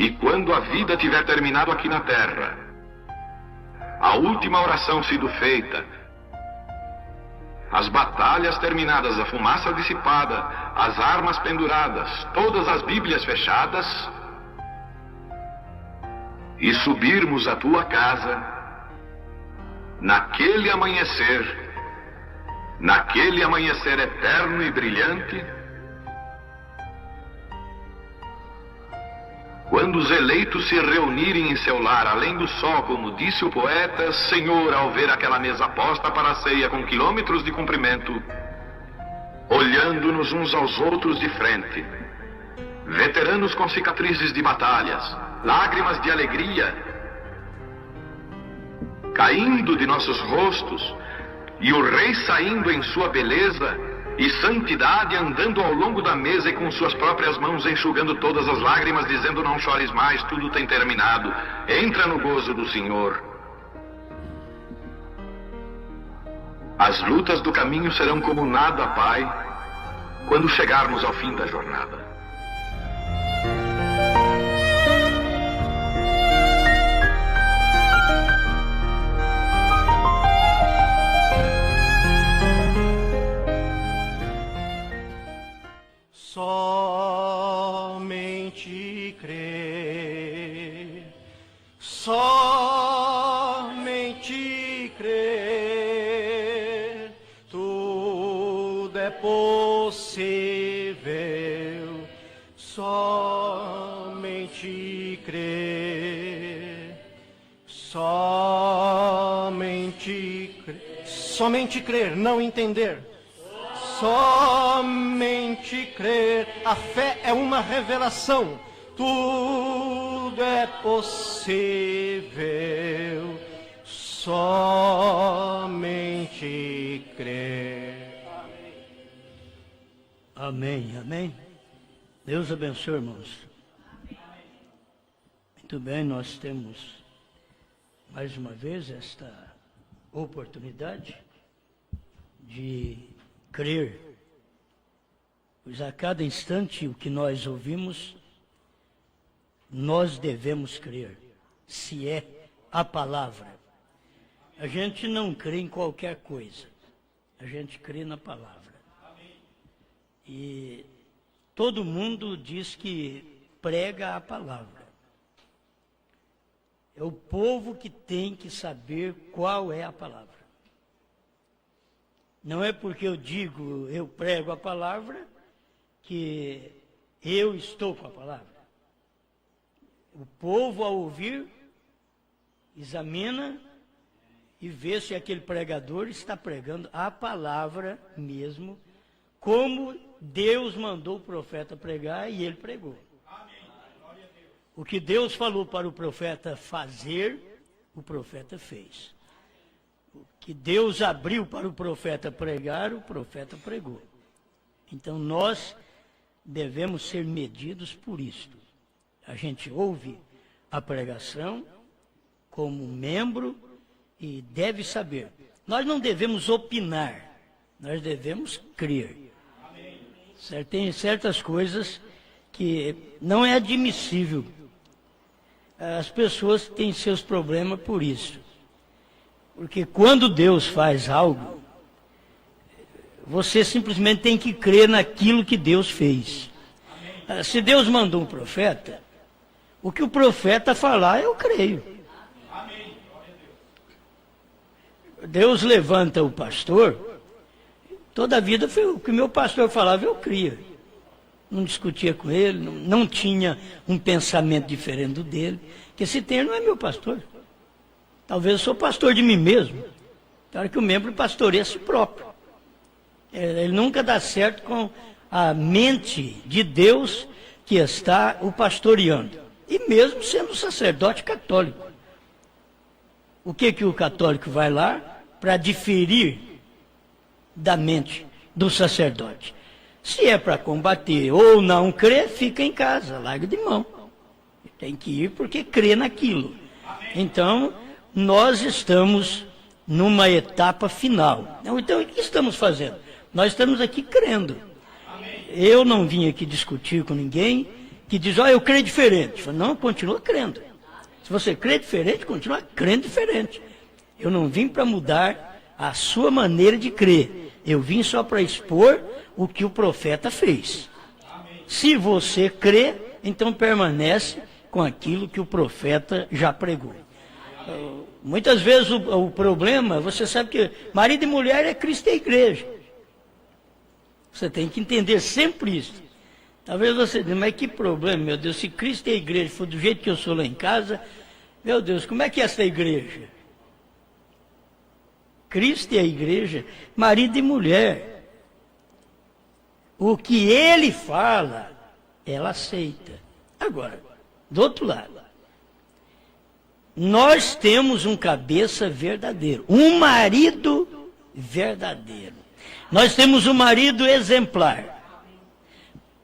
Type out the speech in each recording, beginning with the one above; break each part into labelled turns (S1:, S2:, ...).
S1: E quando a vida tiver terminado aqui na terra, a última oração sido feita, as batalhas terminadas, a fumaça dissipada, as armas penduradas, todas as Bíblias fechadas, e subirmos à tua casa, naquele amanhecer eterno e brilhante, quando os eleitos se reunirem em seu lar, além do sol, como disse o poeta, Senhor, ao ver aquela mesa posta para a ceia com quilômetros de comprimento, olhando-nos uns aos outros de frente, veteranos com cicatrizes de batalhas, lágrimas de alegria caindo de nossos rostos, e o rei saindo em sua beleza e santidade, andando ao longo da mesa e com suas próprias mãos enxugando todas as lágrimas, dizendo: não chores mais, tudo tem terminado, entra no gozo do Senhor. As lutas do caminho serão como nada, Pai, quando chegarmos ao fim da jornada.
S2: Somente crer, somente crer, tudo é possível, somente crer, somente crer, não entender. Somente crer. A fé é uma revelação. Tudo é possível. Somente crer.
S3: Amém, amém. Deus abençoe, irmãos. Muito bem, nós temos mais uma vez esta oportunidade de crer, pois a cada instante o que nós ouvimos, nós devemos crer, se é a palavra. A gente não crê em qualquer coisa, a gente crê na palavra. E todo mundo diz que prega a palavra. É o povo que tem que saber qual é a palavra. Não é porque eu digo, eu prego a palavra, que eu estou com a palavra. O povo, ao ouvir, examina e vê se aquele pregador está pregando a palavra mesmo, como Deus mandou o profeta pregar e ele pregou. O que Deus falou para o profeta fazer, o profeta fez. O que Deus abriu para o profeta pregar, o profeta pregou. Então nós devemos ser medidos por isto. A gente ouve a pregação como membro e deve saber. Nós não devemos opinar, nós devemos crer. Tem certas coisas que não é admissível. As pessoas têm seus problemas por isso. Porque quando Deus faz algo, você simplesmente tem que crer naquilo que Deus fez. Se Deus mandou um profeta, o que o profeta falar, eu creio. Deus levanta o pastor, toda a vida foi o que o meu pastor falava, eu cria. Não discutia com ele, não tinha um pensamento diferente do dele, porque se tem, não é meu pastor. Talvez eu sou pastor de mim mesmo. Claro que o membro pastoreia a si próprio. Ele nunca dá certo com a mente de Deus que está o pastoreando. E mesmo sendo sacerdote católico. O que o católico vai lá para diferir da mente do sacerdote? Se é para combater ou não crer, fica em casa, larga de mão. Tem que ir porque crê naquilo. Então, nós estamos numa etapa final. Então, o que estamos fazendo? Nós estamos aqui crendo. Eu não vim aqui discutir com ninguém, que diz, eu creio diferente. Falo, não, continua crendo. Se você crê diferente, continua crendo diferente. Eu não vim para mudar a sua maneira de crer. Eu vim só para expor o que o profeta fez. Se você crê, então permanece com aquilo que o profeta já pregou. Muitas vezes o problema, você sabe que marido e mulher é Cristo e a igreja. Você tem que entender sempre isso. Talvez você diga, mas que problema, meu Deus, se Cristo e a igreja for do jeito que eu sou lá em casa, meu Deus, como é que é essa igreja? Cristo e a igreja, marido e mulher. O que ele fala, ela aceita. Agora, do outro lado, nós temos um cabeça verdadeiro, um marido verdadeiro. Nós temos um marido exemplar.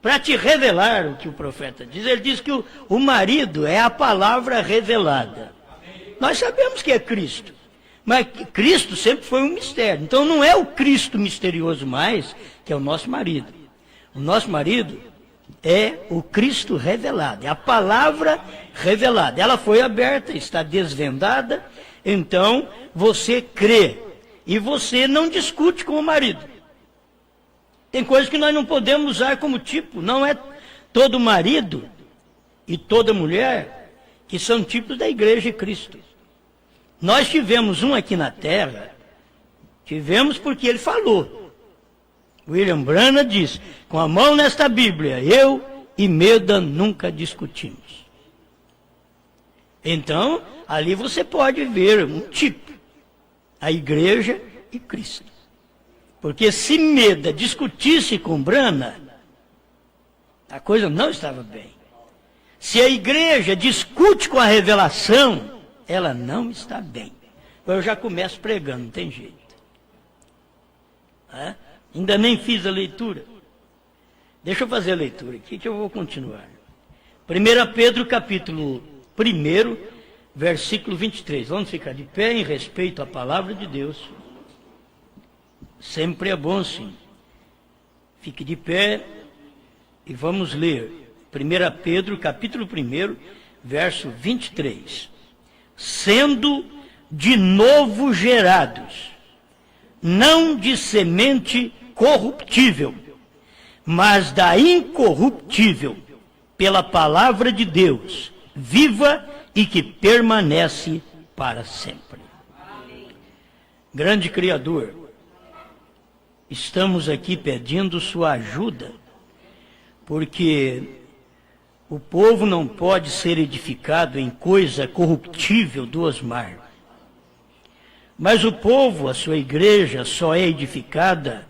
S3: Para te revelar o que o profeta diz, ele diz que o marido é a palavra revelada. Nós sabemos que é Cristo, mas Cristo sempre foi um mistério. Então não é o Cristo misterioso mais, que é o nosso marido. O nosso marido é o Cristo revelado, é a palavra revelada. Ela foi aberta, está desvendada, então você crê e você não discute com o marido. Tem coisas que nós não podemos usar como tipo. Não é todo marido e toda mulher que são tipos da igreja de Cristo. Nós tivemos um aqui na terra, tivemos porque ele falou. William Branham diz, com a mão nesta Bíblia, eu e Meda nunca discutimos. Então, ali você pode ver um tipo, a igreja e Cristo. Porque se Meda discutisse com Branham, a coisa não estava bem. Se a igreja discute com a revelação, ela não está bem. Eu já começo pregando, não tem jeito. Ainda nem fiz a leitura. Deixa eu fazer a leitura aqui que eu vou continuar. 1 Pedro capítulo 1, versículo 23. Vamos ficar de pé em respeito à palavra de Deus. Sempre é bom, sim. Fique de pé e vamos ler 1 Pedro, capítulo 1, verso 23. Sendo de novo gerados, não de semente corruptível, mas da incorruptível, pela palavra de Deus, viva e que permanece para sempre. Grande Criador, estamos aqui pedindo sua ajuda, porque o povo não pode ser edificado em coisa corruptível do Osmar. Mas o povo, a sua igreja, só é edificada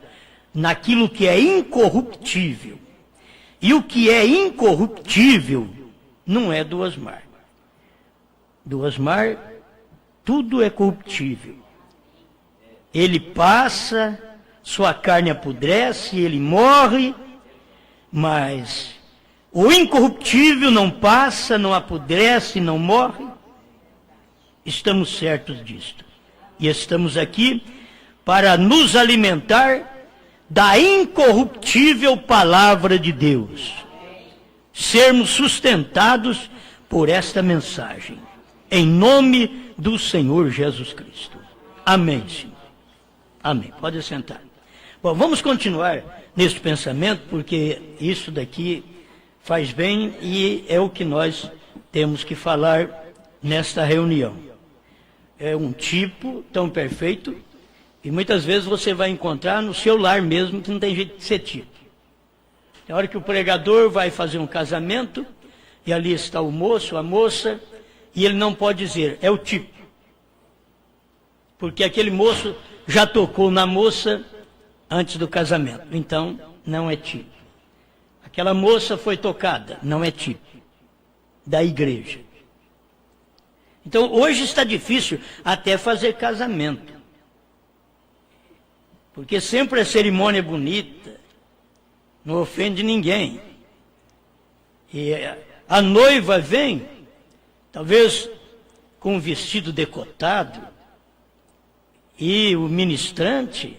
S3: naquilo que é incorruptível. E o que é incorruptível não é do Osmar. Do Osmar, tudo é corruptível. Ele passa, sua carne apodrece, ele morre, mas o incorruptível não passa, não apodrece, não morre. Estamos certos disto. E estamos aqui para nos alimentar da incorruptível palavra de Deus. Sermos sustentados por esta mensagem. Em nome do Senhor Jesus Cristo. Amém, Senhor. Amém. Pode sentar. Bom, vamos continuar neste pensamento, porque isso daqui faz bem e é o que nós temos que falar nesta reunião. É um tipo tão perfeito e muitas vezes você vai encontrar no seu lar mesmo que não tem jeito de ser tipo. Tem hora que o pregador vai fazer um casamento e ali está o moço, a moça, e ele não pode dizer, é o tipo. Porque aquele moço já tocou na moça antes do casamento, então não é tipo. Aquela moça foi tocada, não é tipo da igreja. Então, hoje está difícil até fazer casamento. Porque sempre a cerimônia é bonita, não ofende ninguém. E a noiva vem, talvez com um vestido decotado, e o ministrante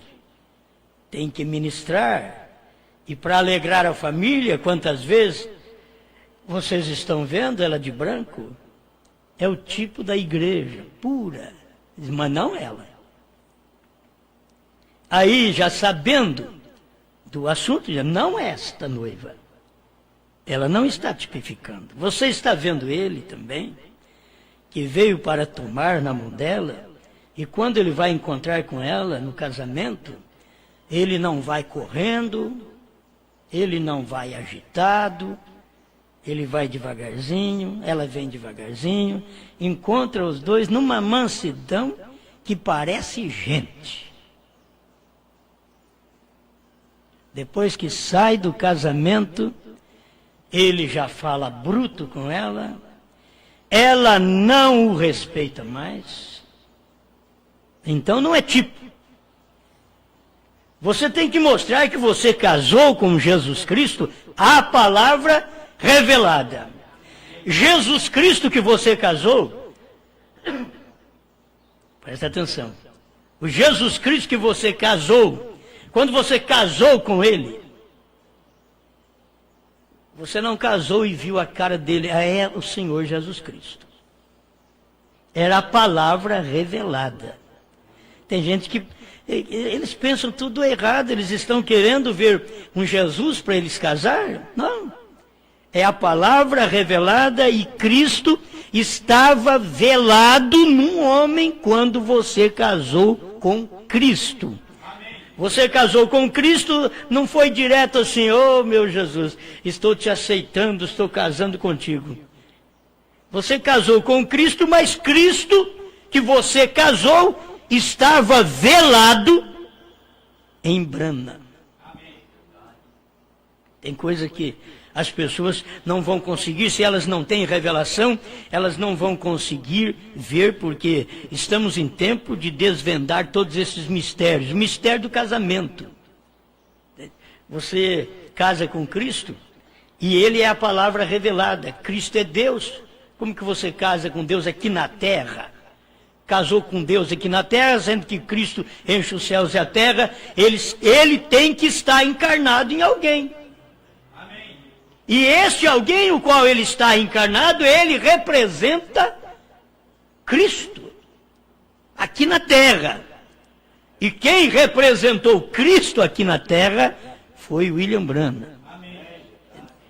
S3: tem que ministrar. E para alegrar a família, quantas vezes vocês estão vendo ela de branco? É o tipo da igreja, pura, mas não ela. Aí, já sabendo do assunto, já não é esta noiva. Ela não está tipificando. Você está vendo ele também, que veio para tomar na mão dela, e quando ele vai encontrar com ela no casamento, ele não vai correndo, ele não vai agitado, ele vai devagarzinho, ela vem devagarzinho, encontra os dois numa mansidão que parece gente. Depois que sai do casamento, ele já fala bruto com ela, ela não o respeita mais. Então não é tipo. Você tem que mostrar que você casou com Jesus Cristo, a palavra revelada. Jesus Cristo que você casou, presta atenção, o Jesus Cristo que você casou, quando você casou com ele, você não casou e viu a cara dele, é o Senhor Jesus Cristo. Era a palavra revelada. Tem gente que, eles pensam tudo errado, eles estão querendo ver um Jesus para eles casar? Não. É a palavra revelada e Cristo estava velado num homem quando você casou com Cristo. Você casou com Cristo, não foi direto assim, oh meu Jesus, estou te aceitando, estou casando contigo. Você casou com Cristo, mas Cristo que você casou estava velado em brana. Tem coisa que as pessoas não vão conseguir, se elas não têm revelação, elas não vão conseguir ver, porque estamos em tempo de desvendar todos esses mistérios. O mistério do casamento. Você casa com Cristo e Ele é a palavra revelada. Cristo é Deus. Como que você casa com Deus aqui na terra? Casou com Deus aqui na terra, sendo que Cristo enche os céus e a terra, ele tem que estar encarnado em alguém. E este alguém, o qual ele está encarnado, ele representa Cristo, aqui na terra. E quem representou Cristo aqui na terra foi William Branham.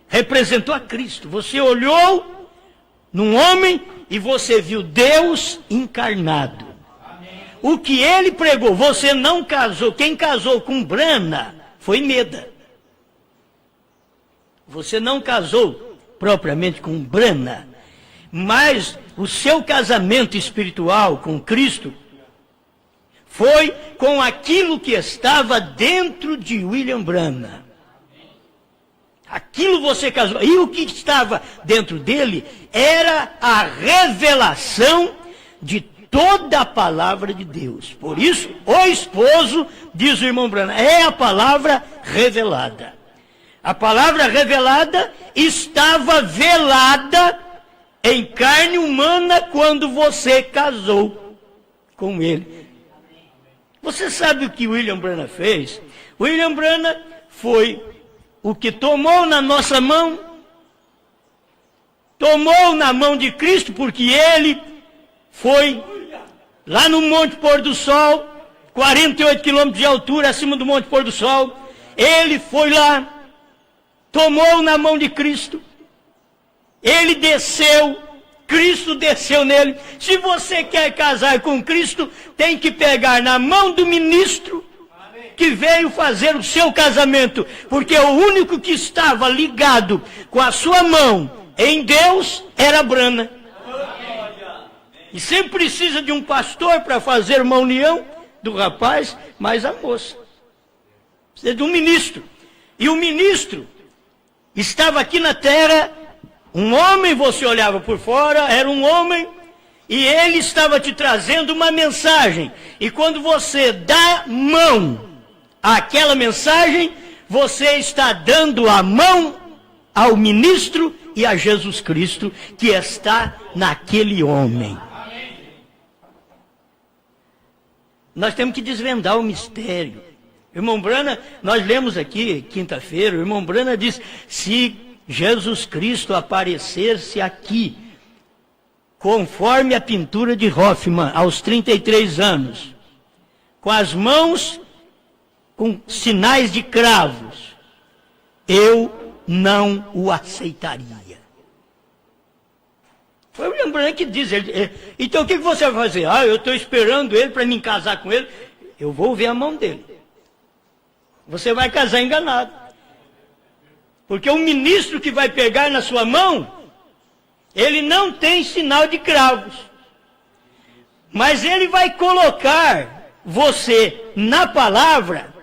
S3: Representou a Cristo. Você olhou num homem e você viu Deus encarnado. O que ele pregou, você não casou. Quem casou com Branham foi Meda. Você não casou propriamente com Branham, mas o seu casamento espiritual com Cristo foi com aquilo que estava dentro de William Branham. Aquilo você casou. E o que estava dentro dele era a revelação de toda a palavra de Deus. Por isso, o esposo, diz o irmão Branham, é a palavra revelada. A palavra revelada estava velada em carne humana quando você casou com ele. Você sabe o que William Branham fez? William Branham foi o que tomou na nossa mão, tomou na mão de Cristo, porque ele foi lá no Monte Pôr do Sol, 48 quilômetros de altura acima do Monte Pôr do Sol. Ele foi lá, tomou na mão de Cristo, ele desceu, Cristo desceu nele. Se você quer casar com Cristo, tem que pegar na mão do ministro que veio fazer o seu casamento, porque o único que estava ligado com a sua mão em Deus era Branham. E sempre precisa de um pastor para fazer uma união do rapaz, mas a moça. Precisa de um ministro. E o ministro estava aqui na terra, um homem, você olhava por fora, era um homem, e ele estava te trazendo uma mensagem. E quando você dá mão àquela mensagem, você está dando a mão ao ministro e a Jesus Cristo que está naquele homem. Nós temos que desvendar o mistério. Irmão Branham, nós lemos aqui, quinta-feira, o irmão Branham diz, se Jesus Cristo aparecer-se aqui, conforme a pintura de Hoffmann, aos 33 anos, com as mãos com sinais de cravos, eu não o aceitaria. Foi o William Branham que diz. Então o que você vai fazer? Eu estou esperando ele para me casar com ele. Eu vou ver a mão dele. Você vai casar enganado. Porque o ministro que vai pegar na sua mão, ele não tem sinal de cravos. Mas ele vai colocar você na palavra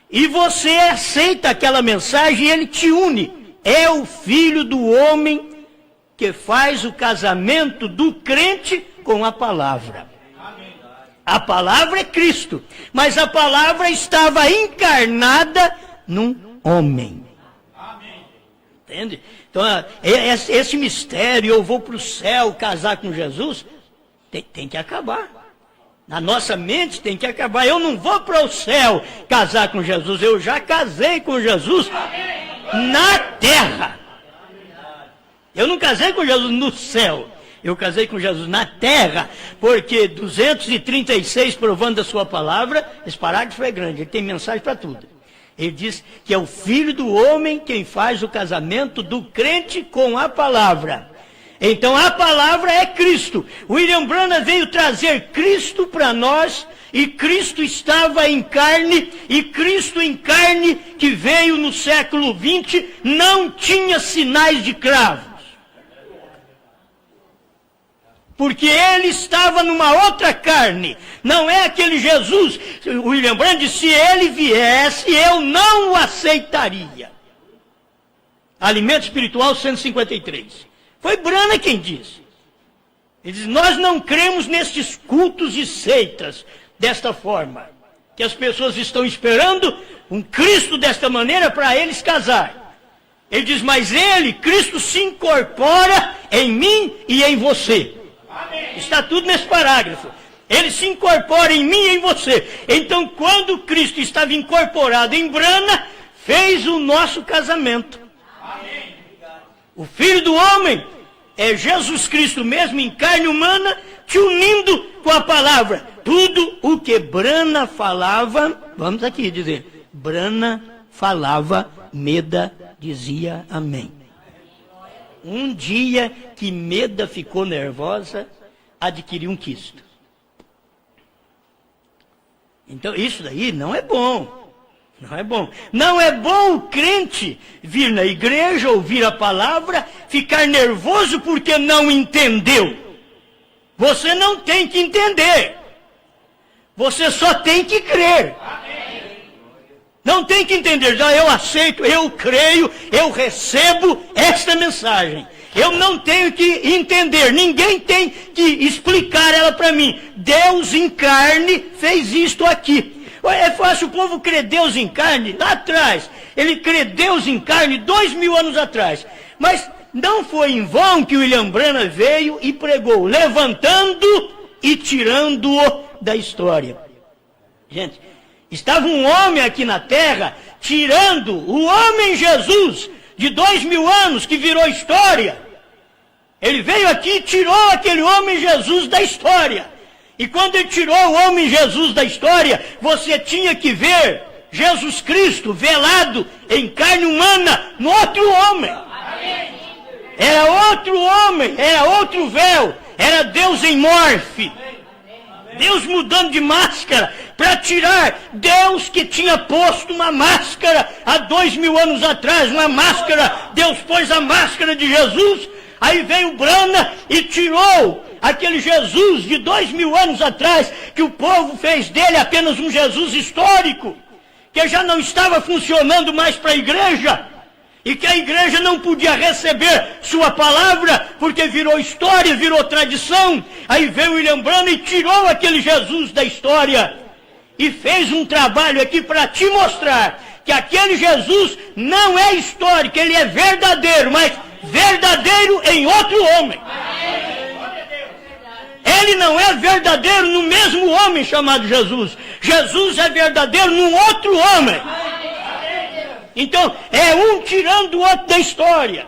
S3: e você aceita aquela mensagem e ele te une. É o Filho do homem que faz o casamento do crente com a palavra. A palavra é Cristo, mas a palavra estava encarnada num homem. Entende? Então, esse mistério, eu vou para o céu casar com Jesus, tem que acabar. Na nossa mente tem que acabar. Eu não vou para o céu casar com Jesus, eu já casei com Jesus na terra. Eu não casei com Jesus no céu, eu casei com Jesus na terra, porque 236 provando a sua palavra, esse parágrafo é grande, ele tem mensagem para tudo. Ele diz que é o Filho do homem quem faz o casamento do crente com a palavra. Então a palavra é Cristo. William Branham veio trazer Cristo para nós, e Cristo estava em carne, e Cristo em carne que veio no século XX não tinha sinais de cravos. Porque ele estava numa outra carne. Não é aquele Jesus. O William Branham disse, se ele viesse, eu não o aceitaria. Alimento Espiritual 153. Foi Branham quem disse. Ele diz, nós não cremos nestes cultos e seitas desta forma. Que as pessoas estão esperando um Cristo desta maneira para eles casar. Ele diz, mas ele, Cristo, se incorpora em mim e em você. Está tudo nesse parágrafo. Ele se incorpora em mim e em você. Então, quando Cristo estava incorporado em Branham, fez o nosso casamento. Amém. O Filho do homem é Jesus Cristo mesmo em carne humana, te unindo com a palavra. Tudo o que Branham falava, vamos aqui dizer, Branham falava, Meda dizia amém. Um dia que Meda ficou nervosa, adquiriu um quisto. Então isso daí não é bom. Não é bom. Não é bom o crente vir na igreja, ouvir a palavra, ficar nervoso porque não entendeu. Você não tem que entender. Você só tem que crer. Não tem que entender, eu aceito, eu creio, eu recebo esta mensagem. Eu não tenho que entender, ninguém tem que explicar ela para mim. Deus em carne fez isto aqui. É fácil o povo crer Deus em carne lá atrás. Ele crê Deus em carne 2000 anos atrás. Mas não foi em vão que William Branham veio e pregou, levantando e tirando-o da história. Gente, estava um homem aqui na terra, tirando o homem Jesus, de 2000 anos, que virou história. Ele veio aqui e tirou aquele homem Jesus da história. E quando ele tirou o homem Jesus da história, você tinha que ver Jesus Cristo velado em carne humana no outro homem. Era outro homem, era outro véu, era Deus em morfe. Deus mudando de máscara para tirar Deus que tinha posto uma máscara há 2000 anos atrás, uma máscara, Deus pôs a máscara de Jesus, aí veio Branham e tirou aquele Jesus de 2000 anos atrás, que o povo fez dele apenas um Jesus histórico, que já não estava funcionando mais para a igreja, e que a igreja não podia receber sua palavra, porque virou história, virou tradição. Aí veio William Branham e tirou aquele Jesus da história, e fez um trabalho aqui para te mostrar que aquele Jesus não é histórico, ele é verdadeiro, mas verdadeiro em outro homem. Ele não é verdadeiro no mesmo homem chamado Jesus. Jesus é verdadeiro num outro homem. Então, é um tirando o outro da história.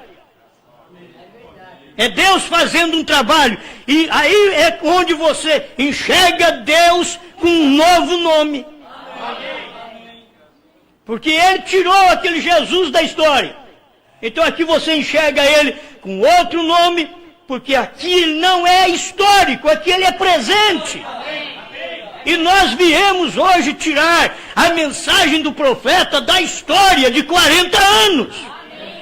S3: É Deus fazendo um trabalho. E aí é onde você enxerga Deus com um novo nome. Porque Ele tirou aquele Jesus da história. Então aqui você enxerga Ele com outro nome, porque aqui Ele não é histórico, aqui Ele é presente. E nós viemos hoje tirar a mensagem do profeta da história de 40 anos.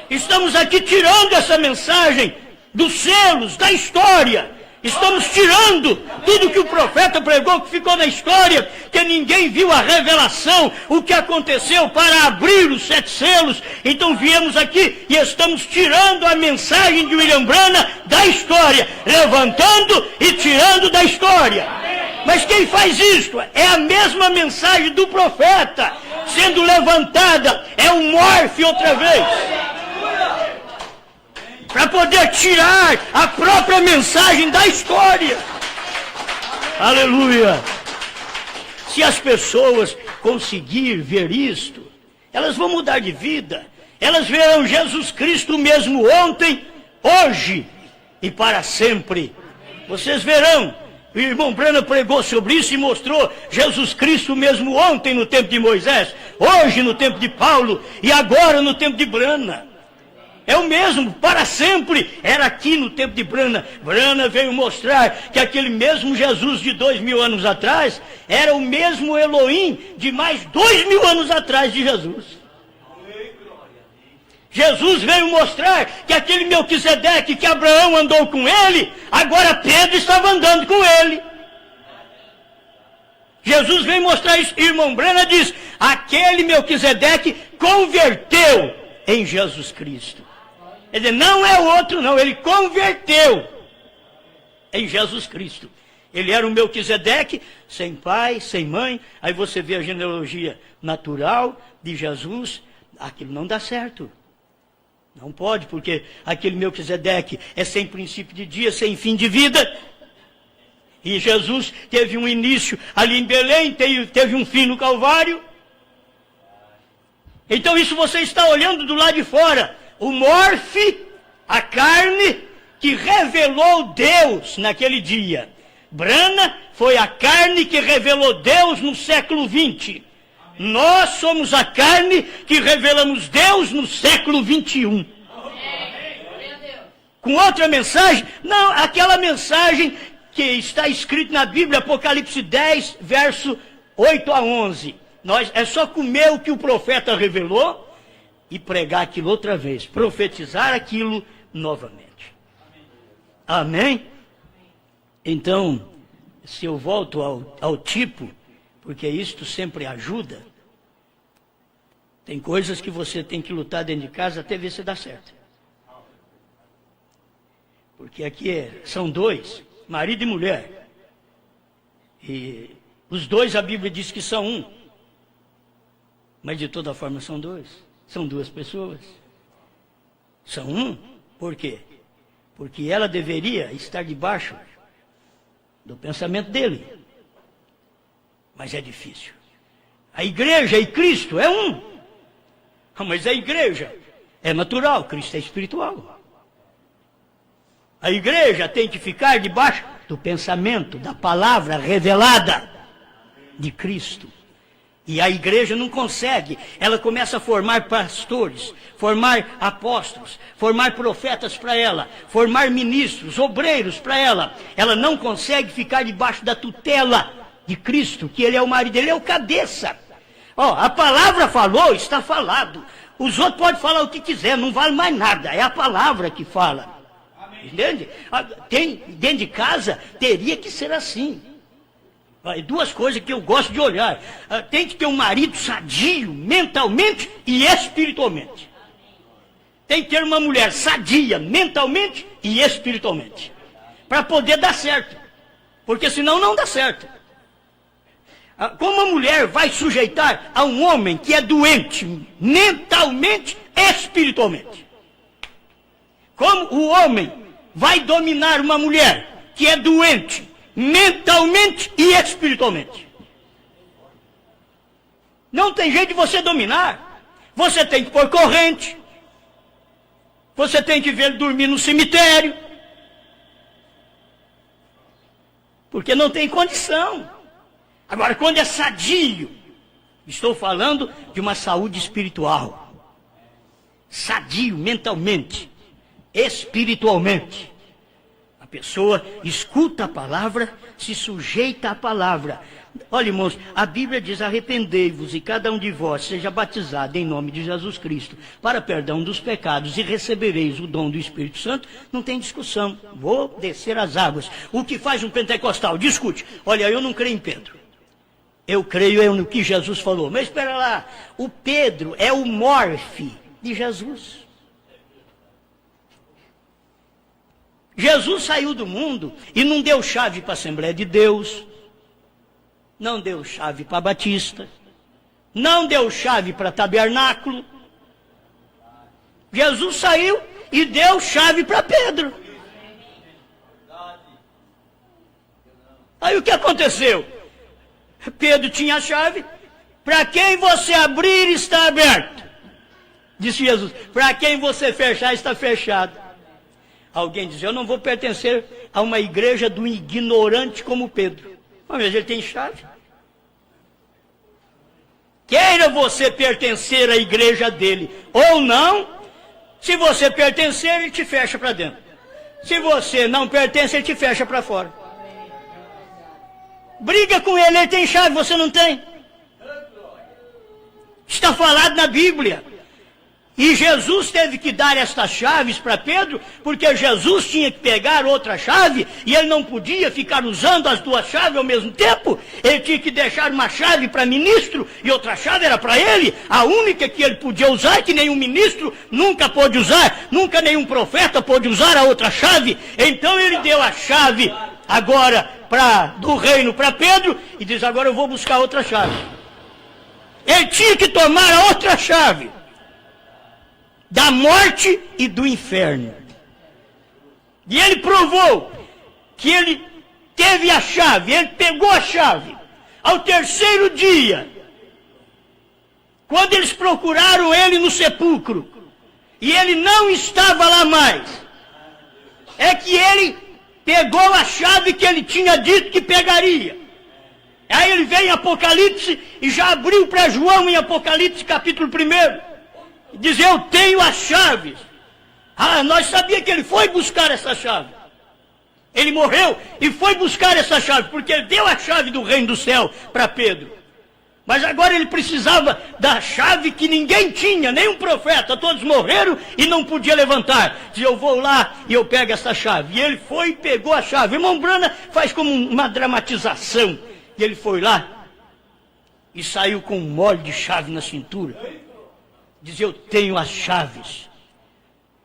S3: Estamos aqui tirando essa mensagem dos selos, da história. Estamos tirando tudo que o profeta pregou, que ficou na história, que ninguém viu a revelação, o que aconteceu para abrir os 7 selos. Então viemos aqui e estamos tirando a mensagem de William Branham da história, levantando e tirando da história. Mas quem faz isso? É a mesma mensagem do profeta, sendo levantada, é um morfe outra vez. Para poder tirar a própria mensagem da história. Aleluia! Se as pessoas conseguirem ver isto, elas vão mudar de vida. Elas verão Jesus Cristo mesmo ontem, hoje e para sempre. Vocês verão. O irmão Branham pregou sobre isso e mostrou Jesus Cristo mesmo ontem no tempo de Moisés, hoje no tempo de Paulo e agora no tempo de Branham. É o mesmo, para sempre. Era aqui no tempo de Branham. Branham veio mostrar que aquele mesmo Jesus de 2000 anos atrás era o mesmo Elohim de mais 2000 anos atrás de Jesus. Jesus veio mostrar que aquele Melquisedeque que Abraão andou com ele, agora Pedro estava andando com ele. Jesus veio mostrar isso. Irmão Branham diz, aquele Melquisedeque converteu em Jesus Cristo. Quer dizer, não é outro não, ele converteu em Jesus Cristo. Ele era um Melquisedeque, sem pai, sem mãe. Aí você vê a genealogia natural de Jesus, aquilo não dá certo. Não pode, porque aquele Melquisedeque é sem princípio de dia, sem fim de vida. E Jesus teve um início ali em Belém, teve um fim no Calvário. Então isso você está olhando do lado de fora. O morfe, a carne que revelou Deus naquele dia. Branham foi a carne que revelou Deus no século 20. Nós somos a carne que revelamos Deus no século 21. Com outra mensagem? Não, aquela mensagem que está escrita na Bíblia, Apocalipse 10, verso 8 a 11. É só comer o que o profeta revelou e pregar aquilo outra vez, profetizar aquilo novamente. Amém? Então, se eu volto ao tipo, porque isto sempre ajuda, tem coisas que você tem que lutar dentro de casa até ver se dá certo. Porque aqui são dois, marido e mulher. E os dois a Bíblia diz que são um. Mas de toda forma são dois. São duas pessoas. São um. Por quê? Porque ela deveria estar debaixo do pensamento dele. Mas é difícil. A igreja e Cristo é um. Mas a igreja é natural, Cristo é espiritual. A igreja tem que ficar debaixo do pensamento, da palavra revelada de Cristo. E a igreja não consegue. Ela começa a formar pastores, formar apóstolos, formar profetas para ela, formar ministros, obreiros para ela. Ela não consegue ficar debaixo da tutela de Cristo, que ele é o marido, ele é o cabeça. A palavra falou, está falado. Os outros podem falar o que quiser, não vale mais nada. É a palavra que fala. Entende? Dentro de casa, teria que ser assim. Duas coisas que eu gosto de olhar. Tem que ter um marido sadio, mentalmente e espiritualmente. Tem que ter uma mulher sadia, mentalmente e espiritualmente. Para poder dar certo. Porque senão não dá certo. Como a mulher vai sujeitar a um homem que é doente, mentalmente e espiritualmente? Como o homem vai dominar uma mulher que é doente, mentalmente e espiritualmente? Não tem jeito de você dominar. Você tem que pôr corrente. Você tem que ver ele dormir no cemitério. Porque não tem condição. Agora, quando é sadio, estou falando de uma saúde espiritual. Sadio mentalmente, espiritualmente. A pessoa escuta a palavra, se sujeita à palavra. Olha, irmãos, a Bíblia diz: arrependei-vos e cada um de vós seja batizado em nome de Jesus Cristo para perdão dos pecados e recebereis o dom do Espírito Santo. Não tem discussão. Vou descer as águas. O que faz um pentecostal? Discute. Olha, eu não creio em Pedro. Eu creio no que Jesus falou. Mas espera lá, o Pedro é o morfe de Jesus. Jesus saiu do mundo e não deu chave para a Assembleia de Deus, não deu chave para Batista, não deu chave para Tabernáculo. Jesus saiu e deu chave para Pedro. Aí o que aconteceu? Pedro tinha a chave. Para quem você abrir está aberto, disse Jesus. Para quem você fechar está fechado. Alguém diz: eu não vou pertencer a uma igreja do ignorante como Pedro. Mas ele tem chave. Queira você pertencer à igreja dele ou não, se você pertencer, ele te fecha para dentro. Se você não pertence, ele te fecha para fora. Briga com ele, ele tem chave, você não tem. Está falado na Bíblia. E Jesus teve que dar estas chaves para Pedro, porque Jesus tinha que pegar outra chave, e ele não podia ficar usando as duas chaves ao mesmo tempo. Ele tinha que deixar uma chave para ministro, e outra chave era para ele. A única que ele podia usar, que nenhum ministro nunca pôde usar, nunca nenhum profeta pôde usar a outra chave. Então ele deu a chave agora do reino para Pedro, e diz: agora eu vou buscar outra chave. Ele tinha que tomar a outra chave da morte e do inferno. E ele provou que ele teve a chave, ele pegou a chave. Ao terceiro dia, quando eles procuraram ele no sepulcro, e ele não estava lá mais, é que ele pegou a chave que ele tinha dito que pegaria. Aí ele veio em Apocalipse e já abriu para João em Apocalipse capítulo 1. Diz: eu tenho as chaves. Nós sabíamos que ele foi buscar essa chave. Ele morreu e foi buscar essa chave, porque ele deu a chave do reino do céu para Pedro. Mas agora ele precisava da chave que ninguém tinha, nenhum profeta, todos morreram e não podia levantar. Diz: eu vou lá e eu pego essa chave. E ele foi e pegou a chave. Irmão Brana faz como uma dramatização. E ele foi lá e saiu com um molho de chave na cintura. Diz: eu tenho as chaves.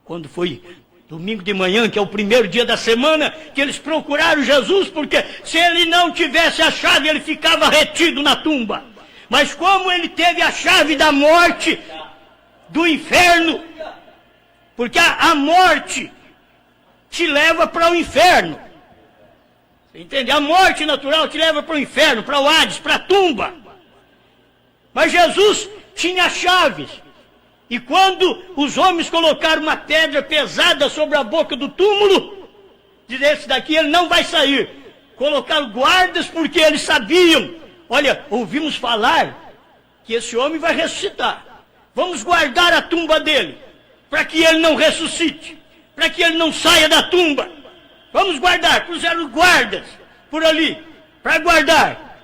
S3: Quando foi domingo de manhã, que é o primeiro dia da semana, que eles procuraram Jesus, porque se ele não tivesse a chave, ele ficava retido na tumba. Mas como ele teve a chave da morte, do inferno, porque a morte te leva para o inferno. Você entende? A morte natural te leva para o inferno, para o Hades, para a tumba. Mas Jesus tinha chaves. E quando os homens colocaram uma pedra pesada sobre a boca do túmulo, diz: esse daqui ele não vai sair. Colocaram guardas porque eles sabiam: olha, ouvimos falar que esse homem vai ressuscitar. Vamos guardar a tumba dele, para que ele não ressuscite, para que ele não saia da tumba. Vamos guardar. Puseram guardas por ali, para guardar.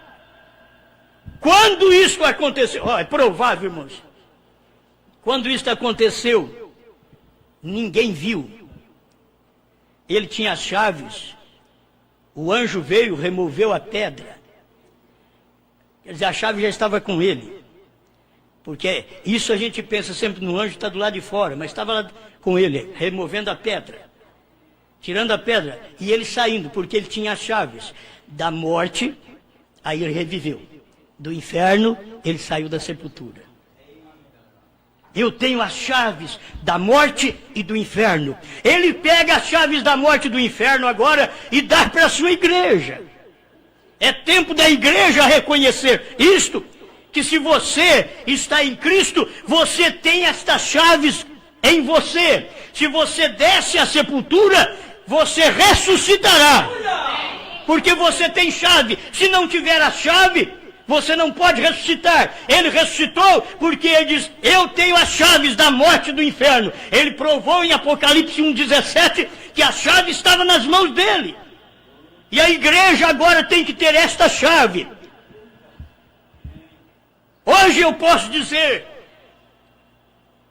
S3: Quando isso aconteceu, é provável, irmãos, quando isso aconteceu, ninguém viu. Ele tinha as chaves, o anjo veio, removeu a pedra. Quer dizer, a chave já estava com ele. Porque isso a gente pensa sempre no anjo que está do lado de fora, mas estava lá com ele, removendo a pedra, tirando a pedra, e ele saindo, porque ele tinha as chaves da morte, aí ele reviveu. Do inferno, ele saiu da sepultura. Eu tenho as chaves da morte e do inferno. Ele pega as chaves da morte e do inferno agora e dá para a sua igreja. É tempo da igreja reconhecer isto, que se você está em Cristo, você tem estas chaves em você. Se você desce à sepultura, você ressuscitará. Porque você tem chave. Se não tiver a chave, você não pode ressuscitar. Ele ressuscitou porque ele diz, eu tenho as chaves da morte e do inferno. Ele provou em Apocalipse 1,17 que a chave estava nas mãos dele. E a igreja agora tem que ter esta chave. Hoje eu posso dizer,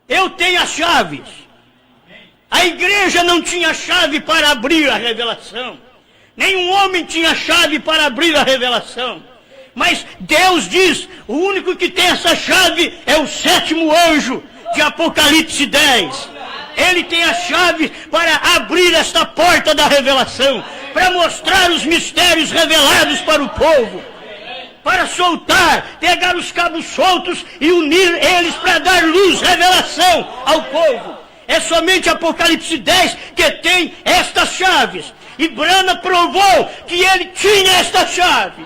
S3: eu tenho as chaves. A igreja não tinha chave para abrir a revelação. Nenhum homem tinha chave para abrir a revelação. Mas Deus diz, o único que tem essa chave é o 7º anjo de Apocalipse 10. Ele tem a chave para abrir esta porta da revelação, para mostrar os mistérios revelados para o povo, para soltar, pegar os cabos soltos e unir eles para dar luz, revelação ao povo. É somente Apocalipse 10 que tem estas chaves. E Branham provou que ele tinha esta chave.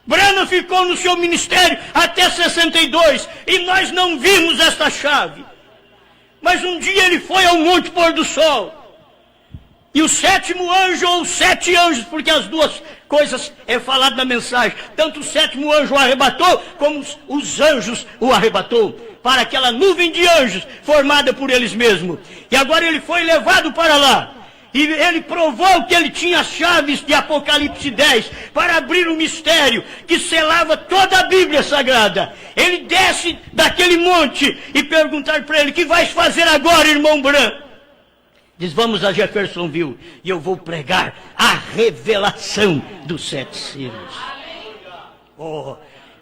S3: Branham ficou no seu ministério até 62 e nós não vimos esta chave. Mas um dia ele foi ao Monte Pôr do Sol. E o 7º anjo, ou os 7 anjos, porque as duas coisas é falado na mensagem. Tanto o 7º anjo o arrebatou, como os anjos o arrebatou. Para aquela nuvem de anjos formada por eles mesmos. E agora ele foi levado para lá. E ele provou que ele tinha as chaves de Apocalipse 10 para abrir o mistério que selava toda a Bíblia Sagrada. Ele desce daquele monte e perguntar para ele, o que vais fazer agora, irmão Branham? Diz, vamos a Jeffersonville e eu vou pregar a revelação dos 7 selos. Oh,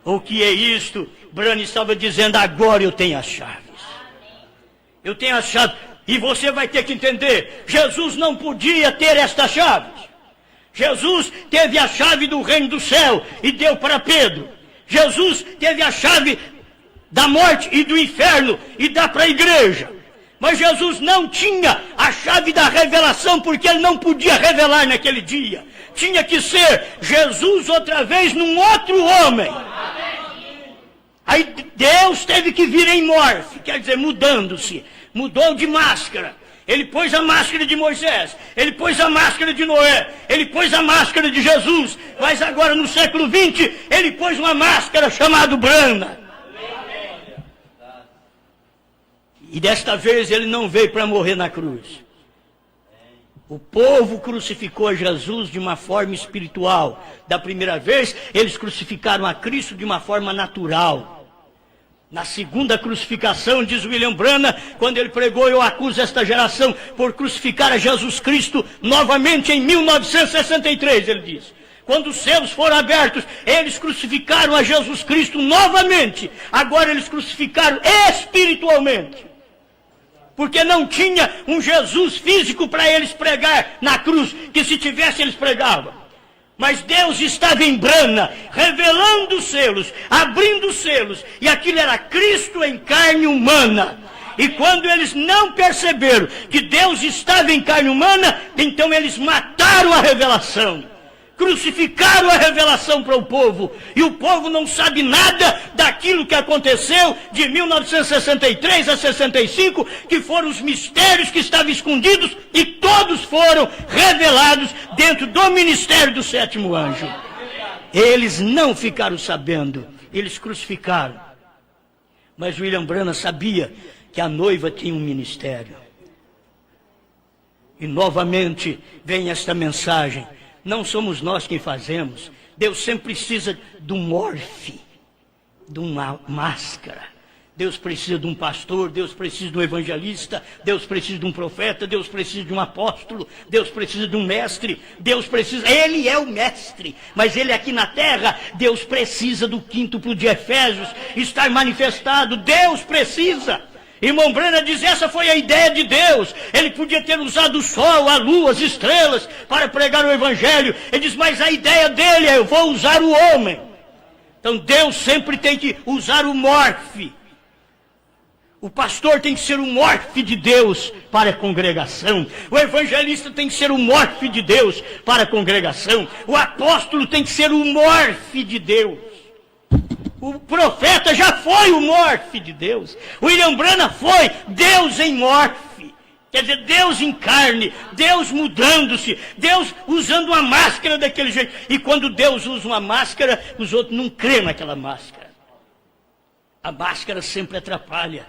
S3: o que é isto? Branham estava dizendo, agora eu tenho as chaves. Eu tenho as chaves. E você vai ter que entender, Jesus não podia ter estas chaves. Jesus teve a chave do reino do céu e deu para Pedro. Jesus teve a chave da morte e do inferno e dá para a igreja. Mas Jesus não tinha a chave da revelação porque ele não podia revelar naquele dia. Tinha que ser Jesus outra vez num outro homem. Aí Deus teve que vir em morfe, quer dizer, mudando-se. Mudou de máscara. Ele pôs a máscara de Moisés. Ele pôs a máscara de Noé. Ele pôs a máscara de Jesus. Mas agora no século 20, ele pôs uma máscara chamada Branham. E desta vez ele não veio para morrer na cruz. O povo crucificou Jesus de uma forma espiritual. Da primeira vez, eles crucificaram a Cristo de uma forma natural. Na segunda crucificação, diz William Branham, quando ele pregou, eu acuso esta geração por crucificar a Jesus Cristo novamente em 1963, ele diz. Quando os céus foram abertos, eles crucificaram a Jesus Cristo novamente. Agora eles crucificaram espiritualmente. Porque não tinha um Jesus físico para eles pregar na cruz, que se tivesse eles pregavam. Mas Deus estava em Branham, revelando os selos, abrindo os selos. E aquilo era Cristo em carne humana. E quando eles não perceberam que Deus estava em carne humana, então eles mataram a revelação. Crucificaram a revelação para o povo. E o povo não sabe nada daquilo que aconteceu de 1963 a 65, que foram os mistérios que estavam escondidos e todos foram revelados dentro do ministério do 7º anjo. Eles não ficaram sabendo, eles crucificaram. Mas William Branham sabia que a noiva tinha um ministério. E novamente vem esta mensagem. Não somos nós quem fazemos. Deus sempre precisa de um morfe, de uma máscara. Deus precisa de um pastor, Deus precisa de um evangelista, Deus precisa de um profeta, Deus precisa de um apóstolo, Deus precisa de um mestre, Deus precisa... Ele é o mestre, mas ele aqui na terra, Deus precisa do quíntuplo de Efésios, estar manifestado, Deus precisa... Irmão Branham diz, essa foi a ideia de Deus. Ele podia ter usado o sol, a lua, as estrelas para pregar o evangelho. Ele diz, mas a ideia dele é, eu vou usar o homem. Então Deus sempre tem que usar o morfe. O pastor tem que ser o morfe de Deus para a congregação. O evangelista tem que ser o morfe de Deus para a congregação. O apóstolo tem que ser o morfe de Deus. O profeta já foi o morfe de Deus. O William Branham foi Deus em morfe. Quer dizer, Deus em carne, Deus mudando-se, Deus usando uma máscara daquele jeito. E quando Deus usa uma máscara, os outros não crêem naquela máscara. A máscara sempre atrapalha.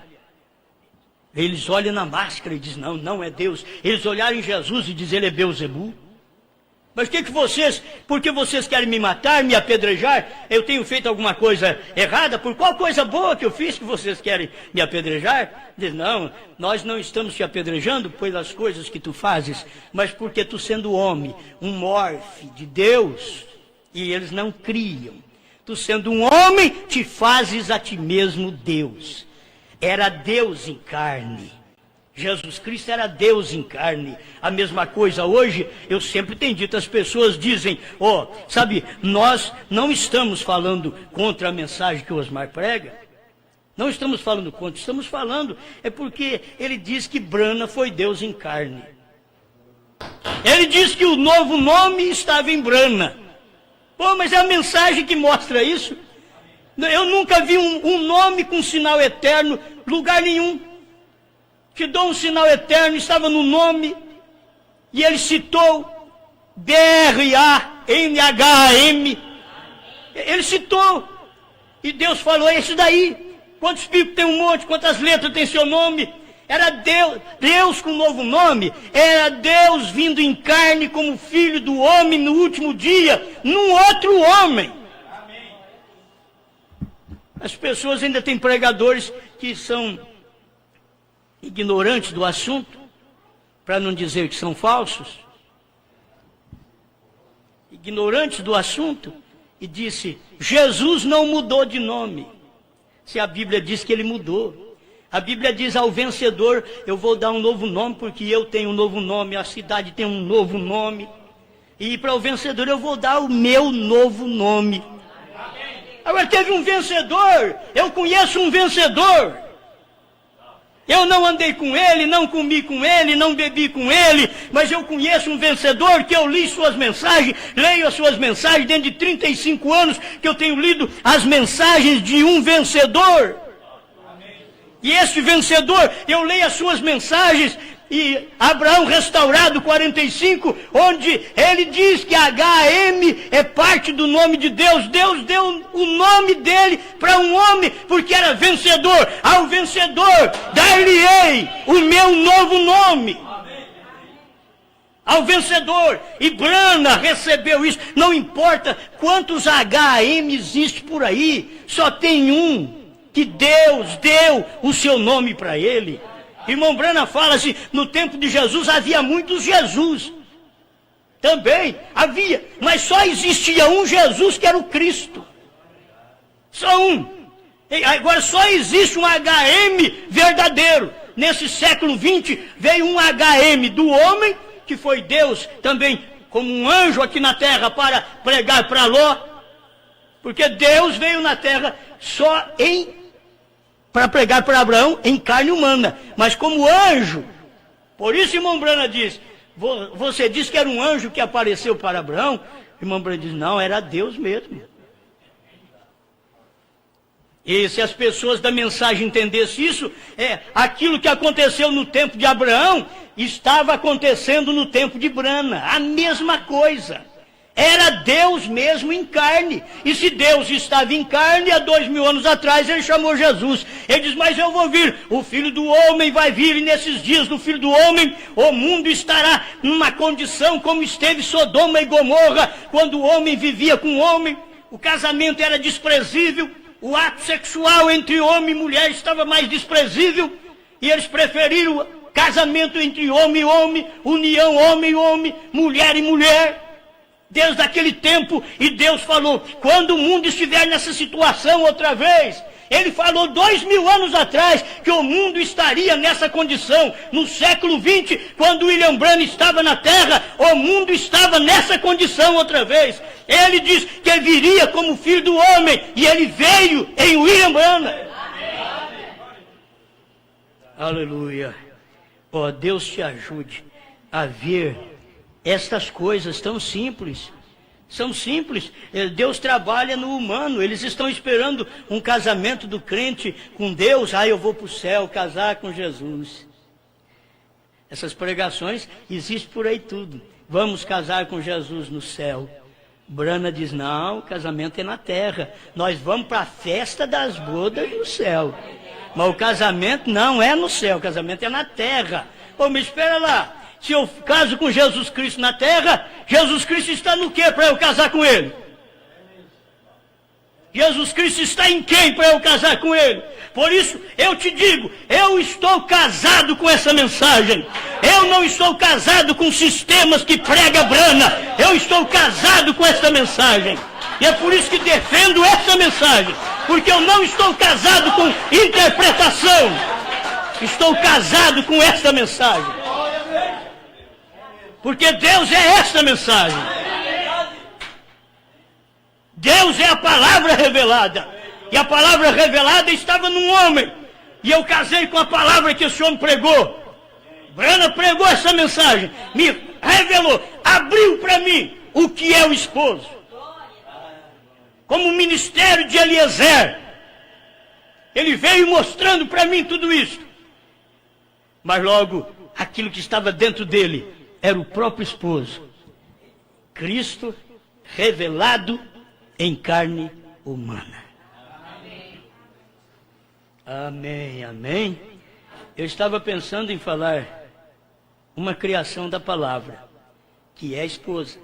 S3: Eles olham na máscara e dizem, não, não é Deus. Eles olharam em Jesus e dizem, ele é Beelzebul. Mas porque vocês querem me matar, me apedrejar? Eu tenho feito alguma coisa errada? Por qual coisa boa que eu fiz que vocês querem me apedrejar? Diz, não, nós não estamos te apedrejando pelas coisas que tu fazes, mas porque tu sendo homem, um morfe de Deus, e eles não criam. Tu sendo um homem, te fazes a ti mesmo Deus. Era Deus em carne. Jesus Cristo era Deus em carne. A mesma coisa hoje, eu sempre tenho dito, as pessoas dizem, sabe, nós não estamos falando contra a mensagem que o Osmar prega. Não estamos falando contra, estamos falando, é porque ele diz que Branham foi Deus em carne. Ele diz que o novo nome estava em Branham. Mas é a mensagem que mostra isso. Eu nunca vi um nome com sinal eterno, lugar nenhum. Te dou um sinal eterno, estava no nome, e ele citou BRANHAM. Ele citou, e Deus falou, é isso daí. Quantos picos tem um monte, quantas letras tem seu nome? Era Deus com um novo nome, era Deus vindo em carne como filho do homem no último dia, num outro homem. As pessoas ainda têm pregadores que são ignorantes do assunto, para não dizer que são falsos, ignorantes do assunto, e disse, Jesus não mudou de nome, se a Bíblia diz que ele mudou. A Bíblia diz ao vencedor, eu vou dar um novo nome, porque eu tenho um novo nome, a cidade tem um novo nome, e para o vencedor eu vou dar o meu novo nome. Agora teve um vencedor, eu conheço um vencedor. Eu não andei com ele, não comi com ele, não bebi com ele, mas eu conheço um vencedor que eu li suas mensagens, leio as suas mensagens, dentro de 35 anos que eu tenho lido as mensagens de um vencedor. E este vencedor, eu leio as suas mensagens, e Abraão restaurado 45, onde ele diz que HM é parte do nome de Deus. Deus deu o nome dele para um homem, porque era vencedor. Ao vencedor dar-lhe-ei o meu novo nome. Ao vencedor. E Branham recebeu isso. Não importa quantos HM existem por aí, só tem um que Deus deu o seu nome para ele. Irmão Branham fala assim, no tempo de Jesus havia muitos Jesus. Também havia, mas só existia um Jesus que era o Cristo. Só um. E agora só existe um HM verdadeiro. Nesse século 20 veio um HM do homem, que foi Deus também como um anjo aqui na terra para pregar para Ló. Porque Deus veio na terra só para pregar para Abraão em carne humana, mas como anjo. Por isso irmão Branham diz, você disse que era um anjo que apareceu para Abraão. Irmão Branham diz, não, era Deus mesmo. E se as pessoas da mensagem entendessem isso, aquilo que aconteceu no tempo de Abraão, estava acontecendo no tempo de Branham, a mesma coisa. Era Deus mesmo em carne. E se Deus estava em carne, há 2000 anos atrás, ele chamou Jesus. Ele diz, mas eu vou vir, o Filho do Homem vai vir, e nesses dias do Filho do Homem, o mundo estará numa condição como esteve Sodoma e Gomorra, quando o homem vivia com o homem, o casamento era desprezível, o ato sexual entre homem e mulher estava mais desprezível, e eles preferiram casamento entre homem e homem, união homem e homem, mulher e mulher. Desde aquele tempo, e Deus falou, quando o mundo estiver nessa situação outra vez, ele falou 2000 anos atrás, que o mundo estaria nessa condição. No século 20, quando William Branham estava na terra, o mundo estava nessa condição outra vez. Ele diz que ele viria como filho do homem, e ele veio em William Branham. Aleluia. Deus te ajude a ver estas coisas tão simples. São simples. Deus trabalha no humano. Eles estão esperando um casamento do crente com Deus. Eu vou para o céu casar com Jesus. Essas pregações existem por aí tudo. Vamos casar com Jesus no céu. Brana diz, não, o casamento é na terra. Nós vamos para a festa das bodas no céu. Mas o casamento não é no céu, o casamento é na terra. Me espera lá. Se eu caso com Jesus Cristo na terra, Jesus Cristo está no quê para eu casar com Ele? Jesus Cristo está em quem para eu casar com Ele? Por isso, eu te digo, eu estou casado com essa mensagem. Eu não estou casado com sistemas que prega Brana. Eu estou casado com essa mensagem. E é por isso que defendo essa mensagem. Porque eu não estou casado com interpretação. Estou casado com essa mensagem. Porque Deus é essa mensagem. Deus é a palavra revelada. E a palavra revelada estava num homem. E eu casei com a palavra que esse homem pregou. Brana pregou essa mensagem. Me revelou. Abriu para mim o que é o esposo. Como o ministério de Eliezer. Ele veio mostrando para mim tudo isso. Mas logo, aquilo que estava dentro dele era o próprio esposo. Cristo revelado em carne humana. Amém, amém. Eu estava pensando em falar uma criação da palavra, que é a esposa.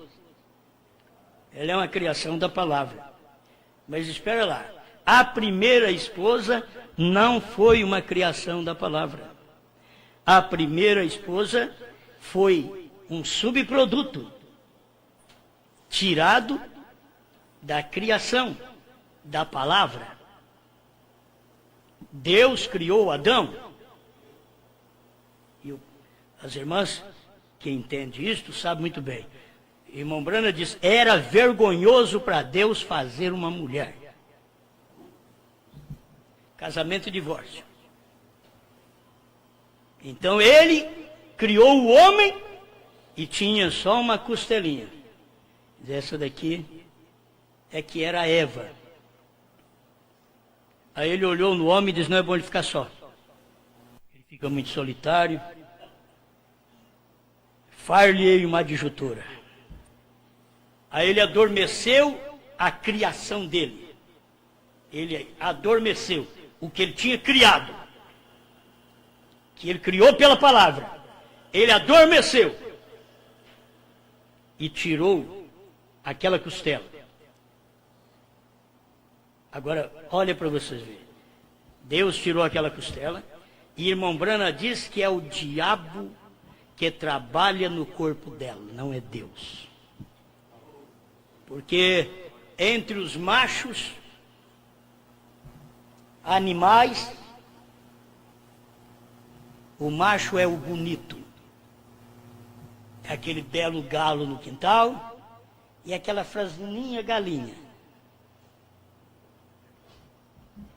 S3: Ela é uma criação da palavra. Mas espera lá. A primeira esposa não foi uma criação da palavra. A primeira esposa foi um subproduto tirado da criação da palavra. Deus criou Adão. E as irmãs que entendem isto sabem muito bem. Irmão Brana diz, era vergonhoso para Deus fazer uma mulher. Casamento e divórcio. Então ele criou o homem e tinha só uma costelinha. Essa daqui é que era Eva. Aí ele olhou no homem e disse, não é bom ele ficar só. Ele fica muito solitário. Far-lhe-ei uma adjutora. Aí ele adormeceu a criação dele. Ele adormeceu o que ele tinha criado. Que ele criou pela palavra. Ele adormeceu. E tirou aquela costela. Agora, olha para vocês verem. Deus tirou aquela costela. E irmão Brana diz que é o diabo que trabalha no corpo dela, não é Deus. Porque entre os machos, animais, o macho é o bonito. É aquele belo galo no quintal e aquela franzininha galinha.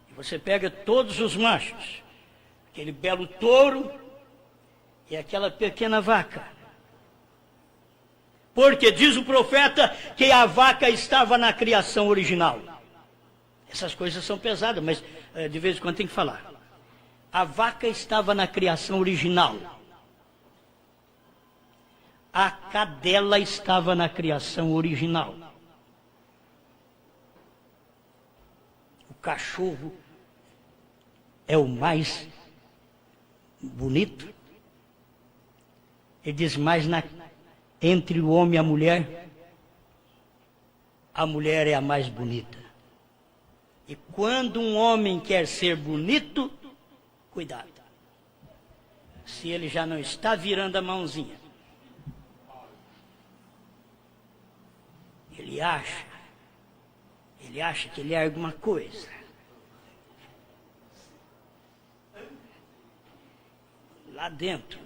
S3: E você pega todos os machos, aquele belo touro e aquela pequena vaca. Porque diz o profeta que a vaca estava na criação original. Essas coisas são pesadas, mas de vez em quando tem que falar. A vaca estava na criação original. A cadela estava na criação original. O cachorro é o mais bonito. Ele diz mais entre o homem e a mulher é a mais bonita. E quando um homem quer ser bonito, cuidado. Se ele já não está virando a mãozinha. Ele acha que ele é alguma coisa. Lá dentro.